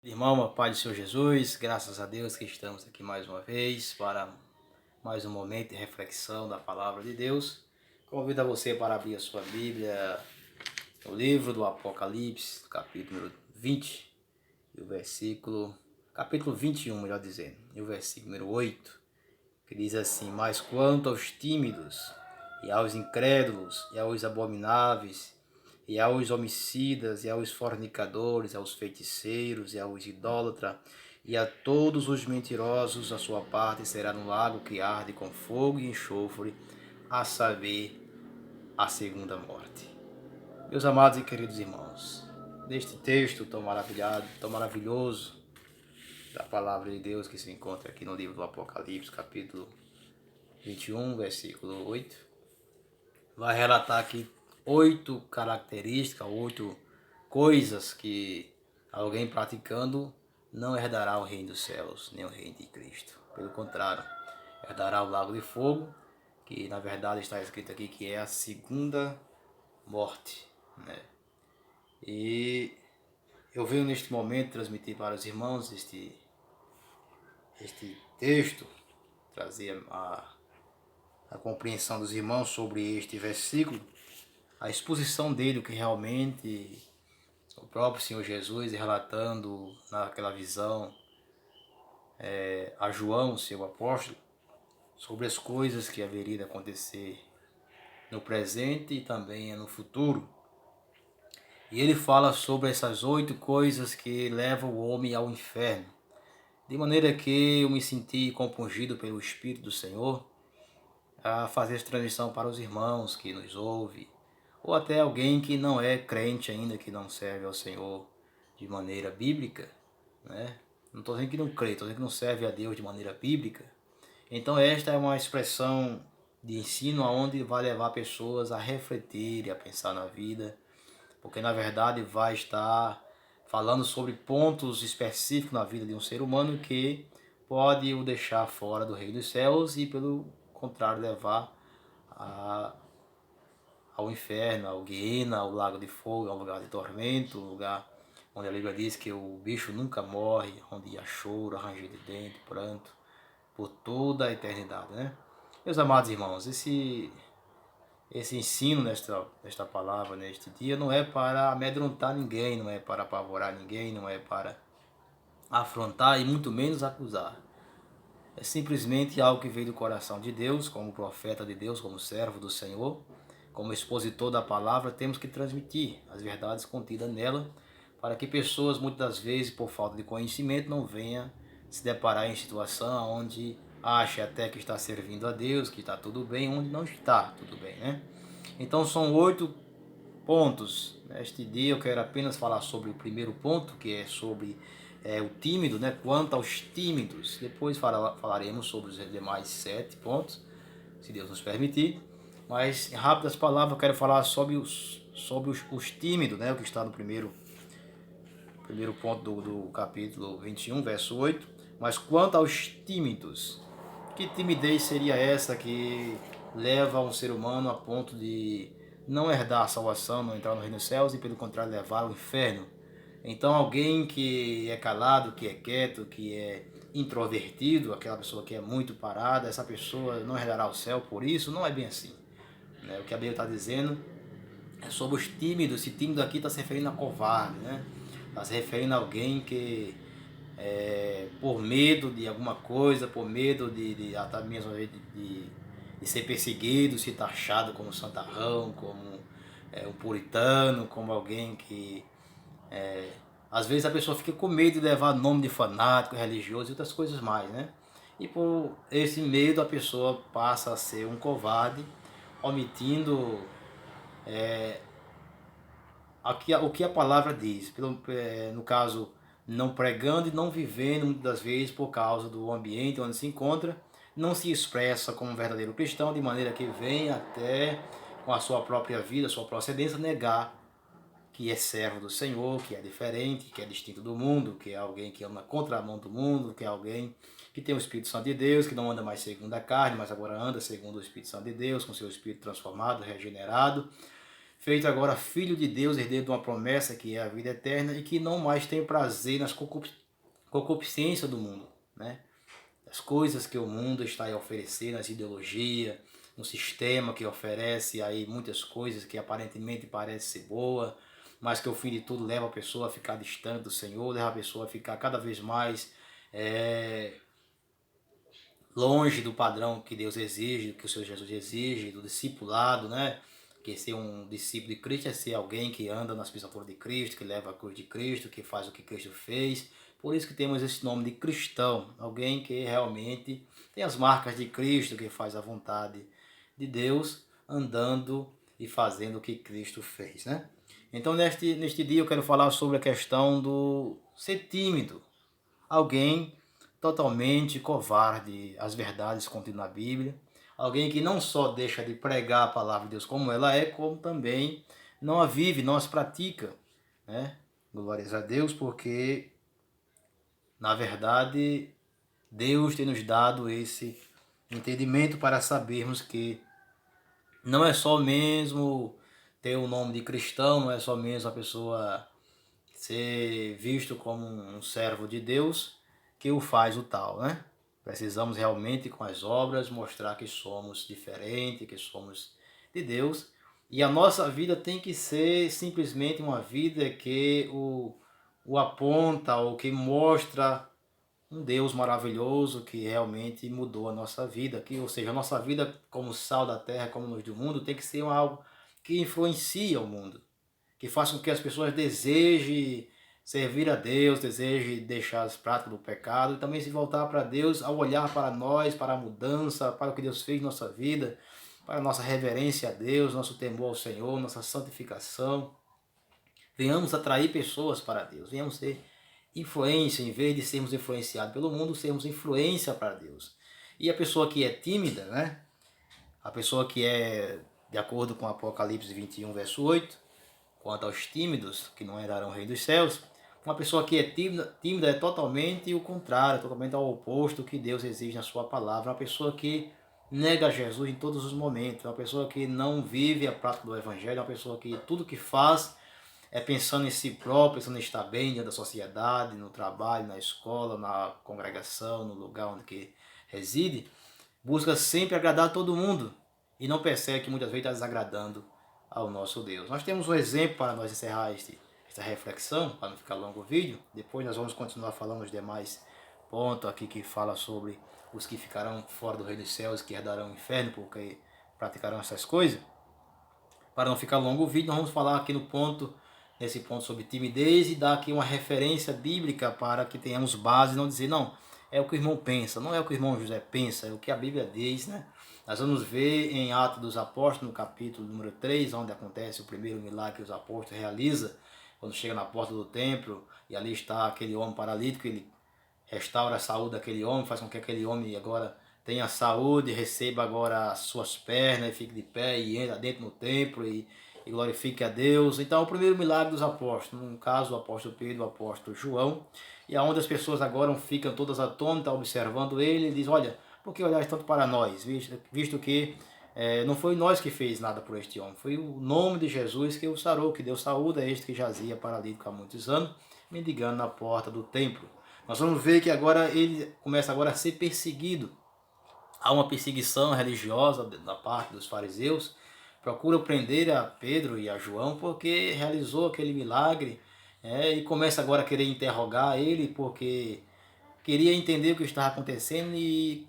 Irmão, a paz do Senhor Jesus, graças a Deus que estamos aqui mais uma vez para mais um momento de reflexão da Palavra de Deus. Convido a você para abrir a sua Bíblia no livro do Apocalipse, capítulo 20, e o capítulo 21, melhor dizendo, e o versículo número 8, que diz assim: Mas quanto aos tímidos, e aos incrédulos, e aos abomináveis, e aos homicidas, e aos fornicadores, aos feiticeiros, e aos idólatras, e a todos os mentirosos, a sua parte será no lago que arde com fogo e enxofre, a saber, a segunda morte. Meus amados e queridos irmãos, neste texto tão maravilhado, tão maravilhoso, da palavra de Deus que se encontra aqui no livro do Apocalipse, capítulo 21, versículo 8, vai relatar aqui 8 características, 8 coisas que alguém praticando não herdará o reino dos céus, nem o reino de Cristo. Pelo contrário, herdará o lago de fogo, que na verdade está escrito aqui que é a segunda morte, né? E eu venho neste momento transmitir para os irmãos este texto, trazer a compreensão dos irmãos sobre este versículo, a exposição dele, o que realmente o próprio Senhor Jesus relatando naquela visão a João, seu apóstolo, sobre as coisas que haveriam de acontecer no presente e também no futuro. E ele fala sobre essas 8 coisas que levam o homem ao inferno. De maneira que eu me senti compungido pelo Espírito do Senhor a fazer essa transmissão para os irmãos que nos ouvem, ou até alguém que não é crente ainda, que não serve ao Senhor de maneira bíblica, né? Não estou dizendo que não crê, estou dizendo que não serve a Deus de maneira bíblica. Então esta é uma expressão de ensino onde vai levar pessoas a refletir e a pensar na vida, porque na verdade vai estar falando sobre pontos específicos na vida de um ser humano que pode o deixar fora do reino dos céus e pelo contrário levar ao inferno, ao Guiena, ao lago de fogo, ao lugar de tormento, um lugar onde a Bíblia diz que o bicho nunca morre, onde há choro, ranger de dente, pranto, por toda a eternidade, né? Meus amados irmãos, esse ensino nesta palavra, neste dia, não é para amedrontar ninguém, não é para apavorar ninguém, não é para afrontar e muito menos acusar. É simplesmente algo que veio do coração de Deus, como profeta de Deus, como servo do Senhor, como expositor da palavra, temos que transmitir as verdades contidas nela, para que pessoas, muitas das vezes, por falta de conhecimento, não venham se deparar em situação onde acha até que está servindo a Deus, que está tudo bem, onde não está tudo bem, né? Então são 8 pontos. Neste dia eu quero apenas falar sobre o primeiro ponto, que é sobre o tímido, né? Quanto aos tímidos. Depois falaremos sobre os demais 7 pontos, se Deus nos permitir. Mas em rápidas palavras eu quero falar sobre os tímidos, né? O que está no primeiro ponto do capítulo 21, verso 8. Mas quanto aos tímidos, que timidez seria essa que leva um ser humano a ponto de não herdar a salvação, não entrar no reino dos céus e pelo contrário levar ao inferno? Então alguém que é calado, que é quieto, que é introvertido, aquela pessoa que é muito parada, essa pessoa não herdará o céu por isso? Não é bem assim, né? O que a Bíblia está dizendo é sobre os tímidos. Esse tímido aqui está se referindo a covarde, né? Está se referindo a alguém que por medo de alguma coisa, por medo de até mesmo de ser perseguido, ser taxado como santarrão, como um puritano, como alguém que às vezes a pessoa fica com medo de levar nome de fanático, religioso e outras coisas mais, né? E por esse medo a pessoa passa a ser um covarde, omitindo o que a palavra diz. No caso, não pregando e não vivendo muitas das vezes por causa do ambiente onde se encontra, não se expressa como um verdadeiro cristão, de maneira que vem até com a sua própria vida, a sua procedência, negar que é servo do Senhor, que é diferente, que é distinto do mundo, que é alguém que anda contra a mão do mundo, que é alguém que tem o Espírito Santo de Deus, que não anda mais segundo a carne, mas agora anda segundo o Espírito Santo de Deus, com seu espírito transformado, regenerado, feito agora filho de Deus, herdeiro de uma promessa que é a vida eterna, e que não mais tem prazer nas concupiscências do mundo, né? As coisas que o mundo está a oferecer, nas ideologias, no sistema que oferece aí muitas coisas que aparentemente parecem ser boa, mas que o fim de tudo leva a pessoa a ficar distante do Senhor, leva a pessoa a ficar cada vez mais longe do padrão que Deus exige, que o Senhor Jesus exige, do discipulado, né? Que ser um discípulo de Cristo é ser alguém que anda nas pisaduras de Cristo, que leva a cruz de Cristo, que faz o que Cristo fez. Por isso que temos esse nome de cristão, alguém que realmente tem as marcas de Cristo, que faz a vontade de Deus, andando e fazendo o que Cristo fez, né? Então neste dia eu quero falar sobre a questão do ser tímido, alguém totalmente covarde às verdades contidas na Bíblia, alguém que não só deixa de pregar a palavra de Deus como ela é, como também não a vive, não as pratica, né? Glórias a Deus, porque na verdade Deus tem nos dado esse entendimento para sabermos que não é só mesmo ter o nome de cristão, não é só mesmo a pessoa ser visto como um servo de Deus que o faz o tal, né? Precisamos realmente com as obras mostrar que somos diferentes, que somos de Deus, e a nossa vida tem que ser simplesmente uma vida que o aponta ou que mostra um Deus maravilhoso que realmente mudou a nossa vida, que, ou seja, a nossa vida como sal da terra, como luz do mundo, tem que ser algo que influencia o mundo, que faça com que as pessoas desejem servir a Deus, desejem deixar as práticas do pecado e também se voltar para Deus ao olhar para nós, para a mudança, para o que Deus fez em nossa vida, para a nossa reverência a Deus, nosso temor ao Senhor, nossa santificação. Venhamos atrair pessoas para Deus, venhamos ser influência, em vez de sermos influenciados pelo mundo, sermos influência para Deus. E a pessoa que é tímida, né? A pessoa que é, de acordo com Apocalipse 21, verso 8, quanto aos tímidos, que não herdarão o reino dos céus, uma pessoa que é tímida é totalmente o contrário, totalmente ao oposto que Deus exige na sua palavra. Uma pessoa que nega Jesus em todos os momentos, uma pessoa que não vive a prática do evangelho, uma pessoa que tudo que faz é pensando em si próprio, pensando em estar bem diante da sociedade, no trabalho, na escola, na congregação, no lugar onde que reside, busca sempre agradar todo mundo e não percebe que muitas vezes está desagradando ao nosso Deus. Nós temos um exemplo para nós encerrar esta reflexão, para não ficar longo o vídeo. Depois nós vamos continuar falando os demais pontos aqui que fala sobre os que ficarão fora do reino dos céus, que herdarão o inferno porque praticarão essas coisas. Para não ficar longo o vídeo, nós vamos falar aqui nesse ponto sobre timidez e dar aqui uma referência bíblica para que tenhamos base e não dizer, não, é o que o irmão pensa, não é o que o irmão José pensa, é o que a Bíblia diz, né? Nós vamos ver em Atos dos Apóstolos, no capítulo número 3, onde acontece o primeiro milagre que os apóstolos realizam, quando chega na porta do templo, e ali está aquele homem paralítico, ele restaura a saúde daquele homem, faz com que aquele homem agora tenha saúde, receba agora as suas pernas, e fique de pé e entra dentro no templo e glorifique a Deus. Então, o primeiro milagre dos apóstolos, no caso, o apóstolo Pedro, o apóstolo João, e aonde as pessoas agora ficam todas atônitas observando ele, e diz, olha, por que olhar tanto para nós, visto que não foi nós que fez nada por este homem, foi o nome de Jesus que o sarou, que deu saúde a este que jazia paralítico há muitos anos, mendigando na porta do templo. Nós vamos ver que agora ele começa agora a ser perseguido. Há uma perseguição religiosa da parte dos fariseus, procuram prender a Pedro e a João porque realizou aquele milagre, e começa agora a querer interrogar ele porque queria entender o que estava acontecendo e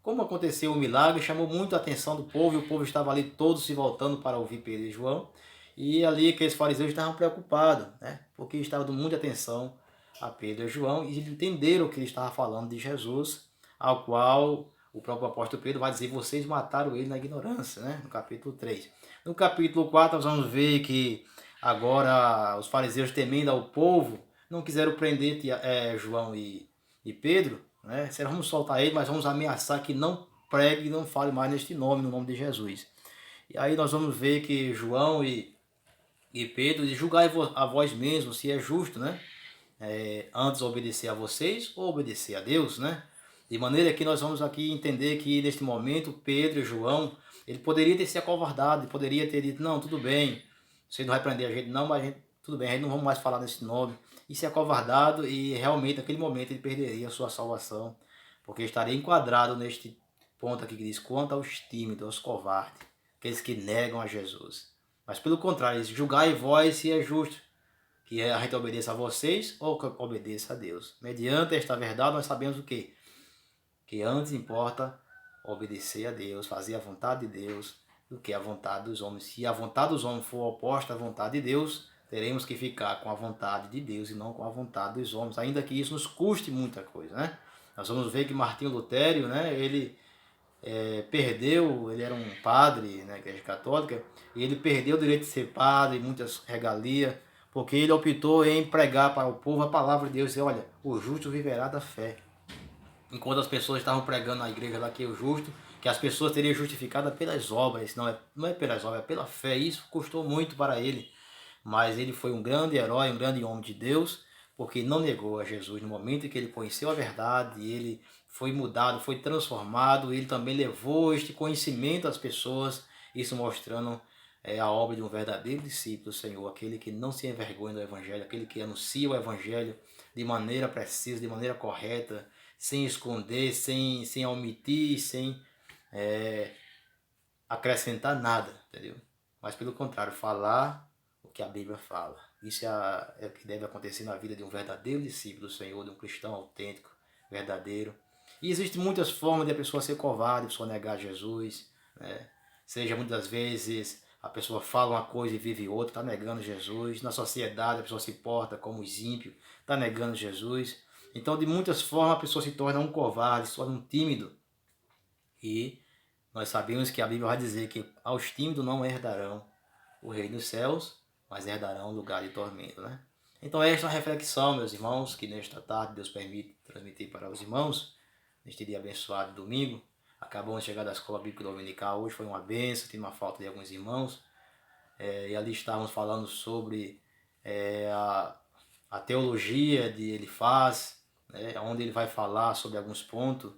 como aconteceu o milagre, chamou muito a atenção do povo e o povo estava ali todos se voltando para ouvir Pedro e João e ali aqueles fariseus estavam preocupados, né, porque estavam dando muita atenção a Pedro e João e entenderam que ele estava falando de Jesus, ao qual o próprio apóstolo Pedro vai dizer, vocês mataram ele na ignorância, né? No capítulo 3. No capítulo 4 nós vamos ver que agora os fariseus temendo ao povo, não quiseram prender João e Pedro, né? Disseram, vamos soltar ele, mas vamos ameaçar que não pregue e não fale mais neste nome, no nome de Jesus. E aí nós vamos ver que João e Pedro, julgai a vós mesmos se é justo, né? Antes obedecer a vocês ou obedecer a Deus, né? De maneira que nós vamos aqui entender que neste momento Pedro e João, ele poderia ter se acovardado, ele poderia ter dito, não, tudo bem, Você não vai prender a gente não, mas a gente, tudo bem, a gente não vamos mais falar nesse nome. E se acovardado, e realmente naquele momento ele perderia a sua salvação, porque estaria enquadrado neste ponto aqui que diz, quanto aos tímidos, aos covardes, aqueles que negam a Jesus. Mas pelo contrário, diz, julgai vós se é justo, que a gente obedeça a vocês ou que obedeça a Deus. Mediante esta verdade nós sabemos o quê? Que antes importa obedecer a Deus, fazer a vontade de Deus, do que a vontade dos homens. Se a vontade dos homens for oposta à vontade de Deus, teremos que ficar com a vontade de Deus e não com a vontade dos homens, ainda que isso nos custe muita coisa, né? Nós vamos ver que Martinho Lutério, né, ele perdeu, ele era um padre na Igreja Católica, e ele perdeu o direito de ser padre, muitas regalias, porque ele optou em pregar para o povo a palavra de Deus, e olha, o justo viverá da fé. Enquanto as pessoas estavam pregando na igreja lá que o justo, que as pessoas teriam justificada pelas obras, não é pelas obras, é pela fé. Isso custou muito para ele, mas ele foi um grande herói, um grande homem de Deus, porque não negou a Jesus no momento em que ele conheceu a verdade, ele foi mudado, foi transformado, ele também levou este conhecimento às pessoas, isso mostrando a obra de um verdadeiro discípulo do Senhor, aquele que não se envergonha do Evangelho, aquele que anuncia o Evangelho de maneira precisa, de maneira correta, sem esconder, sem omitir, sem acrescentar nada, entendeu? Mas pelo contrário, falar o que a Bíblia fala. Isso é o que deve acontecer na vida de um verdadeiro discípulo do Senhor, de um cristão autêntico, verdadeiro. E existem muitas formas de a pessoa ser covarde, a pessoa negar Jesus, né? Seja muitas vezes a pessoa fala uma coisa e vive outra, está negando Jesus. Na sociedade a pessoa se porta como os ímpios, está negando Jesus. Então, de muitas formas, a pessoa se torna um covarde, se torna um tímido. E nós sabemos que a Bíblia vai dizer que aos tímidos não herdarão o reino dos céus, mas herdarão o lugar de tormento, né? Então, esta é uma reflexão, meus irmãos, que nesta tarde Deus permite transmitir para os irmãos, neste dia abençoado de domingo. Acabamos de chegar da escola bíblica dominical, hoje foi uma bênção, tive uma falta de alguns irmãos, e ali estávamos falando sobre a teologia de Elifaz, né, onde ele vai falar sobre alguns pontos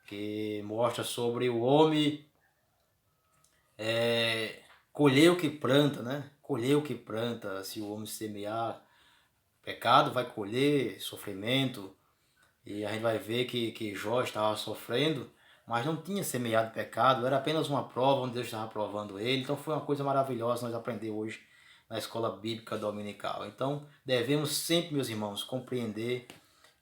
que mostra sobre o homem colher o que planta, né? Colher o que planta. Se o homem semear pecado, vai colher sofrimento. E a gente vai ver que Jó estava sofrendo, mas não tinha semeado pecado, era apenas uma prova onde Deus estava provando ele. Então foi uma coisa maravilhosa nós aprendemos hoje na escola bíblica dominical. Então devemos sempre, meus irmãos, compreender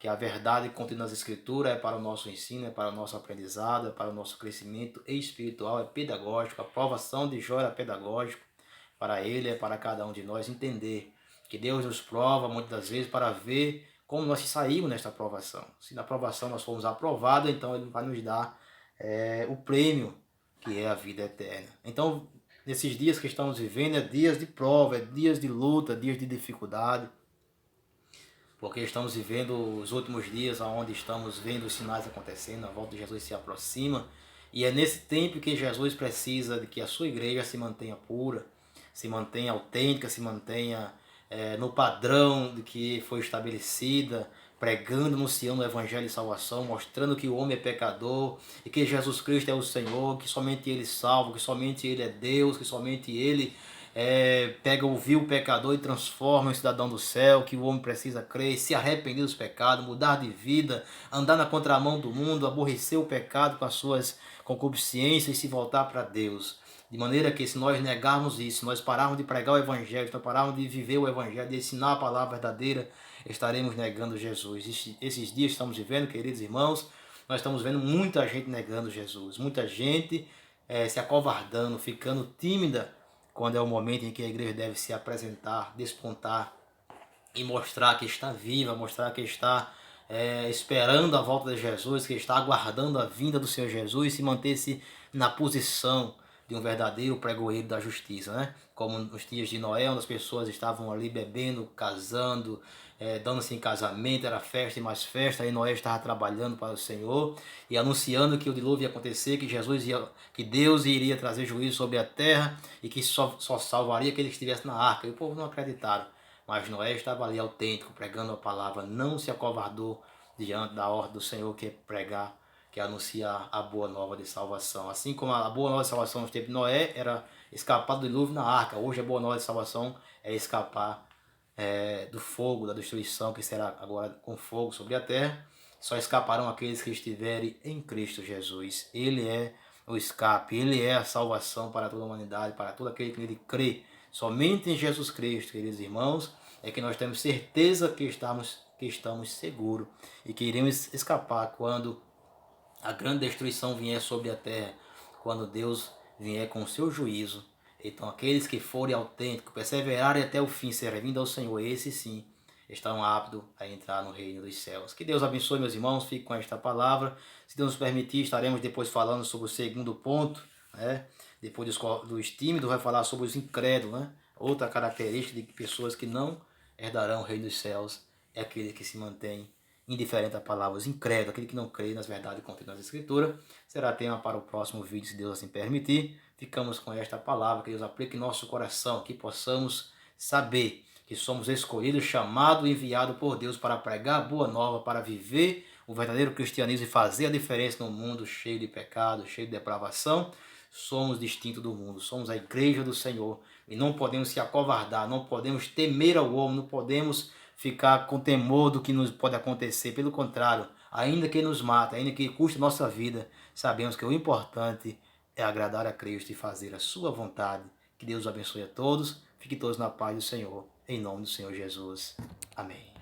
que a verdade contida nas escrituras é para o nosso ensino, é para o nosso aprendizado, é para o nosso crescimento espiritual, é pedagógico. A provação de Jó era pedagógico para ele, é para cada um de nós entender que Deus nos prova muitas das vezes para ver como nós saímos nesta aprovação. Se na aprovação nós formos aprovados, então ele vai nos dar o prêmio, que é a vida eterna. Então, nesses dias que estamos vivendo, é dias de prova, é dias de luta, dias de dificuldade, porque estamos vivendo os últimos dias onde estamos vendo os sinais acontecendo, a volta de Jesus se aproxima, e é nesse tempo que Jesus precisa de que a sua igreja se mantenha pura, se mantenha autêntica, se mantenha no padrão de que foi estabelecida, pregando, anunciando o Evangelho de salvação, mostrando que o homem é pecador e que Jesus Cristo é o Senhor, que somente Ele salva, que somente Ele é Deus, que somente Ele pega o vil pecador e transforma em cidadão do céu, que o homem precisa crer, se arrepender dos pecados, mudar de vida, andar na contramão do mundo, aborrecer o pecado com as suas concupiscências e se voltar para Deus. De maneira que se nós negarmos isso, se nós pararmos de pregar o Evangelho, se nós pararmos de viver o Evangelho, de ensinar a palavra verdadeira, estaremos negando Jesus. Esses dias estamos vivendo, queridos irmãos, nós estamos vendo muita gente negando Jesus, muita gente se acovardando, ficando tímida, quando é o momento em que a igreja deve se apresentar, despontar e mostrar que está viva, mostrar que está esperando a volta de Jesus, que está aguardando a vinda do Senhor Jesus e se manter-se na posição de um verdadeiro pregoeiro da justiça, né? Como nos dias de Noé, onde as pessoas estavam ali bebendo, casando, dando-se em casamento, era festa e mais festa, e Noé estava trabalhando para o Senhor e anunciando que o dilúvio ia acontecer, que Deus iria trazer juízo sobre a terra e que só salvaria aquele que estivesse na arca. E o povo não acreditaram. Mas Noé estava ali autêntico, pregando a palavra, não se acovardou diante da ordem do Senhor, que é pregar, que é anunciar a boa nova de salvação. Assim como a boa nova de salvação no tempo de Noé era escapar do dilúvio na arca, hoje a boa nova de salvação é escapar do fogo, da destruição que será agora com fogo sobre a terra. Só escaparão aqueles que estiverem em Cristo Jesus. Ele é o escape, Ele é a salvação para toda a humanidade, para todo aquele que nele crê. Somente em Jesus Cristo, queridos irmãos, é que nós temos certeza que estamos seguros e que iremos escapar quando a grande destruição vier sobre a terra, quando Deus vier com o seu juízo. Então aqueles que forem autênticos, perseverarem até o fim, servindo ao Senhor, esses sim estarão aptos a entrar no reino dos céus. Que Deus abençoe, meus irmãos, fique com esta palavra. Se Deus nos permitir, estaremos depois falando sobre o segundo ponto, né? Depois dos tímidos, vai falar sobre os incrédulos, né? Outra característica de pessoas que não herdarão o reino dos céus é aquele que se mantém indiferente a palavras, incrédulo, aquele que não crê nas verdades contidas nas Escrituras. Será tema para o próximo vídeo, se Deus assim permitir. Ficamos com esta palavra, que Deus aplique em nosso coração, que possamos saber que somos escolhidos, chamados e enviados por Deus para pregar a boa nova, para viver o verdadeiro cristianismo e fazer a diferença no mundo cheio de pecado, cheio de depravação. Somos distintos do mundo, somos a igreja do Senhor e não podemos se acovardar, não podemos temer ao homem, não podemos ficar com temor do que nos pode acontecer. Pelo contrário, ainda que nos mate, ainda que custe nossa vida, sabemos que o importante é agradar a Cristo e fazer a sua vontade. Que Deus abençoe a todos, fiquem todos na paz do Senhor, em nome do Senhor Jesus. Amém.